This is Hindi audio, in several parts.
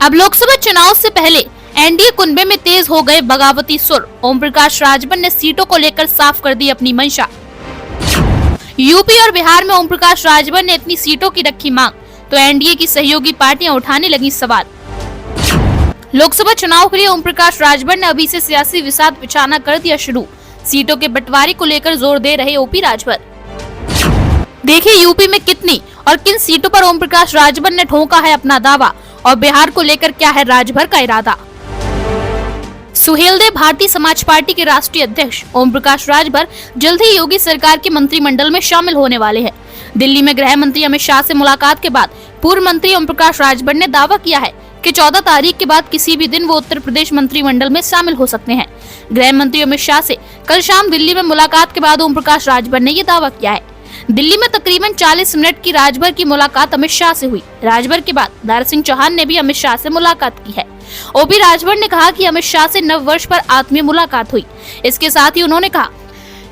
अब लोकसभा चुनाव से पहले एनडीए कुनबे में तेज हो गए बगावती सुर। ओम प्रकाश राजभर ने सीटों को लेकर साफ कर दी अपनी मंशा। यूपी और बिहार में ओम प्रकाश राजभर ने इतनी सीटों की रखी मांग तो एनडीए की सहयोगी पार्टियां उठाने लगी सवाल। लोकसभा चुनाव के लिए ओम प्रकाश राजभर ने अभी से सियासी विषाद बिछाना कर दिया शुरू। सीटों के बंटवारे को लेकर जोर दे रहे ओपी राजभर। देखिए यूपी में कितनी और किन सीटों पर ओम प्रकाश राजभर ने ठोका है अपना दावा और बिहार को लेकर क्या है राजभर का इरादा। सुहेलदेव भारतीय समाज पार्टी के राष्ट्रीय अध्यक्ष ओम प्रकाश राजभर जल्द ही योगी सरकार के मंत्रिमंडल में शामिल होने वाले हैं। दिल्ली में गृह मंत्री अमित शाह से मुलाकात के बाद पूर्व मंत्री ओम प्रकाश राजभर ने दावा किया है कि 14 तारीख के बाद किसी भी दिन वो उत्तर प्रदेश मंत्रिमंडल में शामिल हो सकते हैं। गृह मंत्री अमित शाह से कल शाम दिल्ली में मुलाकात के बाद ओम प्रकाश राजभर ने ये दावा किया है। दिल्ली में तकरीबन 40 मिनट की राजभर की मुलाकात अमित शाह से हुई। राजभर के बाद दारा सिंह चौहान ने भी अमित शाह से मुलाकात की है। ओपी राजभर ने कहा कि अमित शाह से नव वर्ष पर आत्मीय मुलाकात हुई। इसके साथ ही उन्होंने कहा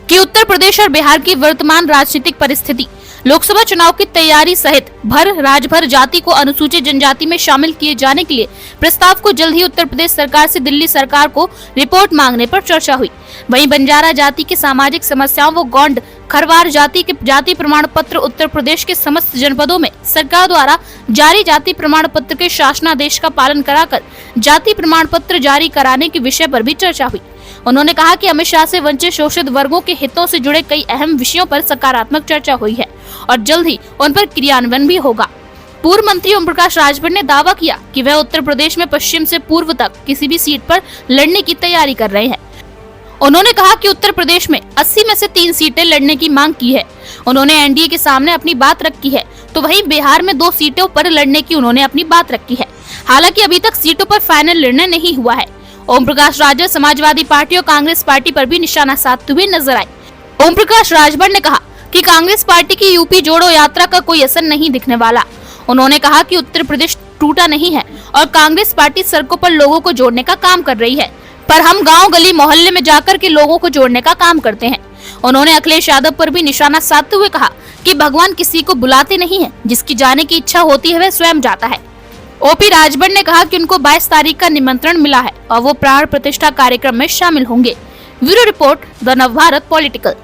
कि उत्तर प्रदेश और बिहार की वर्तमान राजनीतिक परिस्थिति, लोकसभा चुनाव की तैयारी सहित राजभर जाति को अनुसूचित जनजाति में शामिल किए जाने के लिए प्रस्ताव को जल्द ही उत्तर प्रदेश सरकार से दिल्ली सरकार को रिपोर्ट मांगने पर चर्चा हुई। वहीं बंजारा जाति की सामाजिक समस्याओं व गौंड खरवार जाति के जाति प्रमाण पत्र उत्तर प्रदेश के समस्त जनपदों में सरकार द्वारा जारी जाति प्रमाण पत्र के शासनादेश का पालन कराकर जाति प्रमाण पत्र जारी कराने के विषय पर भी चर्चा हुई। उन्होंने कहा कि अमित शाह से वंचित शोषित वर्गों के हितों से जुड़े कई अहम विषयों पर सकारात्मक चर्चा हुई है और जल्द ही उन पर क्रियान्वयन भी होगा। पूर्व मंत्री ओम प्रकाश राजभर ने दावा किया कि वह उत्तर प्रदेश में पश्चिम से पूर्व तक किसी भी सीट पर लड़ने की तैयारी कर रहे हैं। उन्होंने कहा कि उत्तर प्रदेश में 80 में से 3 सीटें लड़ने की मांग की है। उन्होंने एनडीए के सामने अपनी बात रखी है, तो वहीं बिहार में 2 सीटों पर लड़ने की उन्होंने अपनी बात रखी है। हालांकि अभी तक सीटों पर फाइनल निर्णय नहीं हुआ है। ओम प्रकाश राजभर समाजवादी पार्टी और कांग्रेस पार्टी पर भी निशाना साधते हुए नजर आए। ओम प्रकाश राजभर ने कहा कि कांग्रेस पार्टी की यूपी जोड़ो यात्रा का कोई असर नहीं दिखने वाला। उन्होंने कहा कि उत्तर प्रदेश टूटा नहीं है और कांग्रेस पार्टी सड़कों पर लोगों को जोड़ने का काम कर रही है, पर हम गांव गली मोहल्ले में जाकर के लोगों को जोड़ने का काम करते हैं। उन्होंने अखिलेश यादव पर भी निशाना साधते हुए कहा कि भगवान किसी को बुलाते नहीं है, जिसकी जाने की इच्छा होती है वह स्वयं जाता है। ओपी राजभर ने कहा कि उनको 22 तारीख का निमंत्रण मिला है और वो प्राण प्रतिष्ठा कार्यक्रम में शामिल होंगे। Bureau report, the Navbharat political.